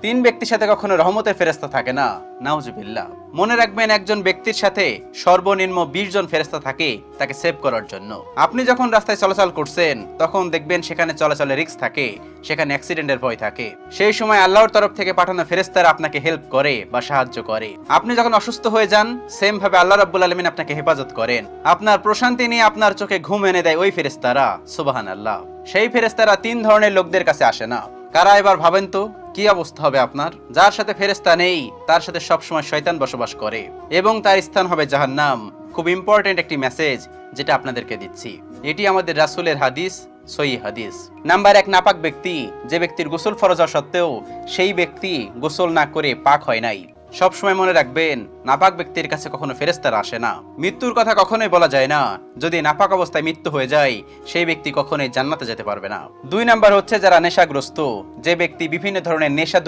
তিন ব্যক্তির সাথে কখনো রহমতের ফেরেশতা থাকে না, নাউজুবিল্লাহ। মনে রাখবেন, একজন ব্যক্তির সাথে সর্বনিম্ন 20 জন ফেরেশতা থাকে তাকে সেভ করার জন্য। আপনি যখন রাস্তায় চলাচল করছেন তখন দেখবেন সেখানে চলাচলের রিস্ক থাকে, সেখানে অ্যাক্সিডেন্টের ভয় থাকে। সেই সময় আল্লাহর তরফ থেকে পাঠানো ফেরেশতারা আপনাকে হেল্প করে বা সাহায্য করে। আপনি যখন অসুস্থ হয়ে যান, সেম ভাবে আল্লাহ রাব্বুল আলামিন আপনাকে হেফাজত করেন। আপনার প্রশান্তি নিয়ে আপনার চোখে ঘুম এনে দেয় ওই ফেরেশতারা, সুবহানাল্লাহ। সেই ফেরেশতারা 3 ধরনের লোকদের কাছে আসে না। কারা এবার ভাবেন তো কি অবস্থা হবে আপনার? যার সাথে ফেরেশতা নেই তার সাথে সবসময় শয়তান বসবাস করে এবং তার স্থান হবে জাহান্নাম। খুব ইম্পর্টেন্ট একটি মেসেজ যেটা আপনাদেরকে দিচ্ছি, এটি আমাদের রাসূলের হাদিস, সহিহ হাদিস। নাম্বার 1, নাপাক ব্যক্তি। যে ব্যক্তির গোসল ফরজ হওয়া সত্ত্বেও সেই ব্যক্তি গোসল না করে পাক হয় নাই। সবসময় মনে রাখবেন, নাপাক ব্যক্তির কাছে কখনো ফেরেশতারা আসে না। মৃত্যুর কথা কখনোই বলা যায় না। যদি নাপাক অবস্থায় মৃত্যু হয়ে যায়, সেই ব্যক্তি কখনোই জান্নাতে যেতে পারবে না। 2 নাম্বার হচ্ছে যারা নেশাগ্রস্ত। যে ব্যক্তি বিভিন্ন ধরনের নেশা